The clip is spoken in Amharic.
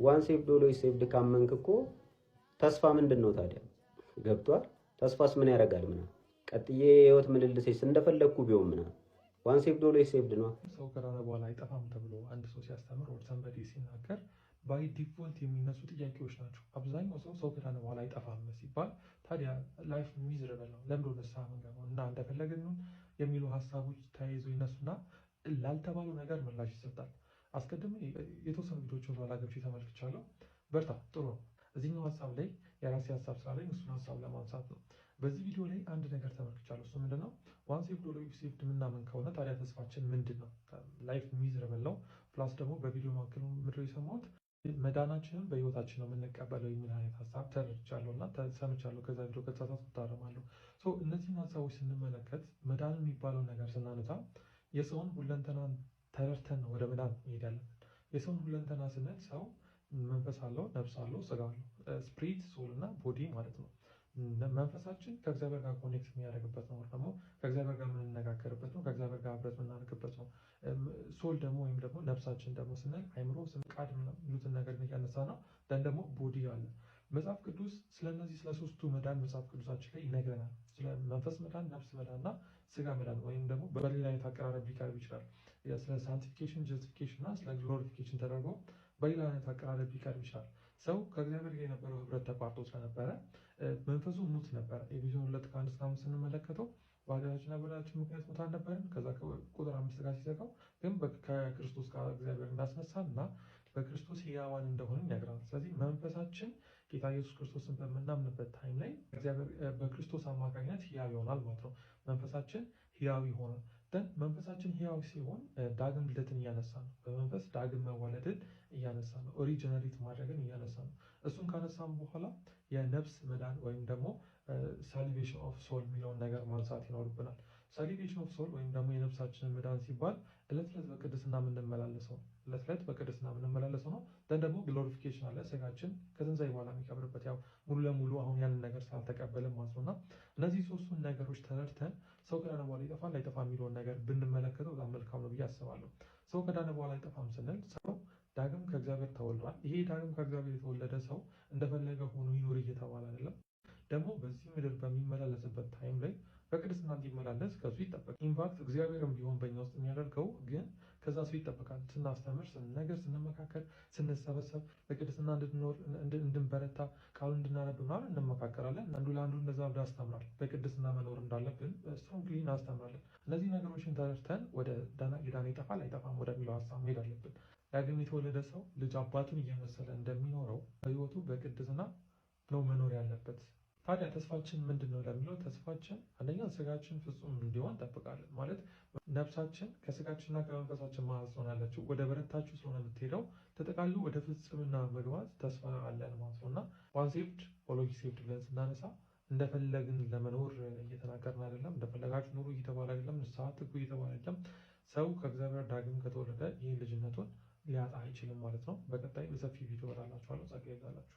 ዋን ሴቭድ ኦልዌይስ ሴቭድ ካመንክ እኮ ተስፋ ምንድነው ታዲያ? ገብቷል? ተስፋስ ምን ያደርጋል? ምናምን ቀጥዬ የህይወት ምልልሴስ እንደፈለግኩ ቢሆን ምናምን ዋን ሴቭድ ኦልዌይስ ሴቭድ ነው። ሰው ከዳነ በኋላ አይጠፋም ተብሎ አንድ ሰው ሲያስተምር ወር ሰንበዲ ሲናገር ባይ ዲፎልት የሚነሱ ጥያቄዎች ናቸው። አብዛኛው ሰው ከዳነ በኋላ አይጠፋም ሲባል ታዲያ ላይፍ ሚዝረበል ነው ለምዶ ንስሐ መንገባው እና እንደፈለግን የሚሉ ሀሳቦች ተያይዞ ይነሱና ላልተባሉ ነገር ምላሽ ይሰጣል። አስቀድሜ የተወሰኑ ቪዲዮችን ኋላ ገብቼ ተመልክቻለሁ። በርታ፣ ጥሩ ነው። እዚህኛው ሀሳብ ላይ የራሴ ሀሳብ ስላለኝ እሱን ሀሳብ ለማንሳት ነው። በዚህ ቪዲዮ ላይ አንድ ነገር ተመልክቻለሁ። እሱ ምንድነው? ዋን ሴቭድ ኦልዌይስ ሴቭድ ምናምን ከሆነ ታዲያ ተስፋችን ምንድን ነው? ላይፍ ሚዝረበል ነው። ፕላስ ደግሞ በቪዲዮ መካከል ምድር የሰማሁት መዳናችንን በህይወታችን ነው የምንቀበለው የሚል አይነት ሀሳብ ተረድቻለሁ እና ሰምቻለሁ። ከዛ ቪዲዮ ከተሳሳትኩ እታረማለሁ። እነዚህን ሀሳቦች ስንመለከት መዳን የሚባለው ነገር ስናነሳ የሰውን ሁለንተናን ተረድተን ነው ወደ መዳን መሄድ ያለብን። የሰውን ሁለንተና ስንል ሰው መንፈስ አለው፣ ነፍስ አለው፣ ስጋ አለው። ስፕሪት ሶል እና ቦዲ ማለት ነው። መንፈሳችን ከእግዚአብሔር ጋር ኮኔክት የሚያደርግበት ነው፣ ደግሞ ከእግዚአብሔር ጋር የምንነጋገርበት ነው፣ ከእግዚአብሔር ጋር ህብረት የምናደርግበት ነው። ሶል ደግሞ ወይም ደግሞ ነፍሳችን ደግሞ ስንል አይምሮ፣ ስም፣ ቃል የሚሉትን ነገር እያነሳ ነው። ደን ደግሞ ቦዲ አለ። መጽሐፍ ቅዱስ ስለነዚህ ስለሶስቱ መዳን መጽሐፍ ቅዱሳችን ላይ ይነግረናል። ስለ መንፈስ መዳን፣ ነፍስ መዳን እና ስጋ መዳን ወይም ደግሞ በሌላ አይነት አቀራረብ ሊቀርብ ይችላል። ስለ ሳንቲፊኬሽን፣ ጀስቲፊኬሽን እና ስለ ግሎሪፊኬሽን ተደርጎ በሌላ አይነት አቀራረብ ሊቀርብ ይችላል። ሰው ከእግዚአብሔር ጋር የነበረው ህብረት ተቋርጦ ስለነበረ መንፈሱ ሙት ነበረ። ኤፌሶን 2:1-5 ስንመለከተው በኃጢአታችንና በበደላችን ምክንያት ሙታን ነበርን። ከዛ ቁጥር 5 ጋር ሲዘጋው ግን ከክርስቶስ ጋር እግዚአብሔር እንዳስነሳን እና በክርስቶስ ሕያዋን እንደሆንን ይነግረናል። ስለዚህ መንፈሳችን ጌታ ኢየሱስ ክርስቶስን በምናምንበት ታይም ላይ እግዚአብሔር በክርስቶስ አማካኝነት ሕያው ይሆናል ማለት ነው። መንፈሳችን ሕያው ይሆናል። መንፈሳችን ሕያው ሲሆን ዳግም ልደትን እያነሳ ነው። በመንፈስ ዳግም መወለድን እያነሳ ነው። ሪጀነሬት ማድረግን እያነሳ ነው። እሱን ካነሳም በኋላ የነፍስ መዳን ወይም ደግሞ ሳሊቬሽን ኦፍ ሶል የሚለውን ነገር ማንሳት ይኖርብናል። ሳሊቬሽን ኦፍ ሶል ወይም ደግሞ የነፍሳችንን መዳን ሲባል እለት ዕለት በቅድስና የምንመላለሰው እለት ዕለት በቅድስና የምንመላለሰው ነው። ደን ደግሞ ግሎሪፊኬሽን አለ። ስጋችን ከትንሣኤ በኋላ የሚቀብርበት ያው ሙሉ ለሙሉ አሁን ያንን ነገር ስላልተቀበልን ማለት ነው። እና እነዚህ ሶስቱን ነገሮች ተረድተን ሰው ከዳነ በኋላ ይጠፋል አይጠፋም የሚለውን ነገር ብንመለከተው በጣም መልካም ነው ብዬ አስባለሁ። ሰው ከዳነ በኋላ አይጠፋም ስንል ሰው ዳግም ከእግዚአብሔር ተወልዷል። ይሄ ዳግም ከእግዚአብሔር የተወለደ ሰው እንደፈለገ ሆኖ ይኖር እየተባለ አይደለም። ደግሞ በዚህ ምድር በሚመላለስበት ታይም ላይ በቅድስና እንዲመላለስ ከሱ ይጠበቃል። ኢንፋክት እግዚአብሔርም ቢሆን በእኛ ውስጥ የሚያደርገው ግን ከዛ ሰው ይጠበቃል። ስናስተምር፣ ስንነገር፣ ስንመካከል፣ ስንሰበሰብ በቅድስና እንድንኖር እንድንበረታ ቃሉ እንድናነብ ምናምን እንመካከራለን። አንዱ ለአንዱ እንደዛ ብላ አስተምራል። በቅድስና መኖር እንዳለብን ስትሮንግሊ እናስተምራለን። እነዚህ ነገሮችን ተረድተን ወደ የዳነ ይጠፋል አይጠፋም ወደሚለው ሀሳብ መሄድ አለብን። ዳግም የተወለደ ሰው ልጅ አባቱን እየመሰለ እንደሚኖረው በህይወቱ በቅድስና ነው መኖር ያለበት። ታዲያ ተስፋችን ምንድን ነው ለሚለው ተስፋችን አንደኛ ስጋችን ፍጹም እንዲሆን እንጠብቃለን። ማለት ነፍሳችን ከስጋችንና ከመንፈሳችን መሀል ስለሆነ ያለችው ወደ በረታችሁ ስለሆነ የምትሄደው ተጠቃሉ ወደ ፍጽምና መግባት ተስፋ አለን ማለት ነው። እና ዋን ሴቭድ ኦልዌይስ ሴቭድ ብለን ስናነሳ እንደፈለግን ለመኖር እየተናገርን አይደለም። እንደፈለጋችሁ ኑሩ እየተባለ አይደለም። ንስሐ ትጉ እየተባለ አይደለም። ሰው ከእግዚአብሔር ዳግም ከተወለደ ይህን ልጅነቱን ሊያጣ አይችልም ማለት ነው። በቀጣይ በሰፊ ቪዲዮ እላችኋለሁ። ጸጋ ይብዛላችሁ።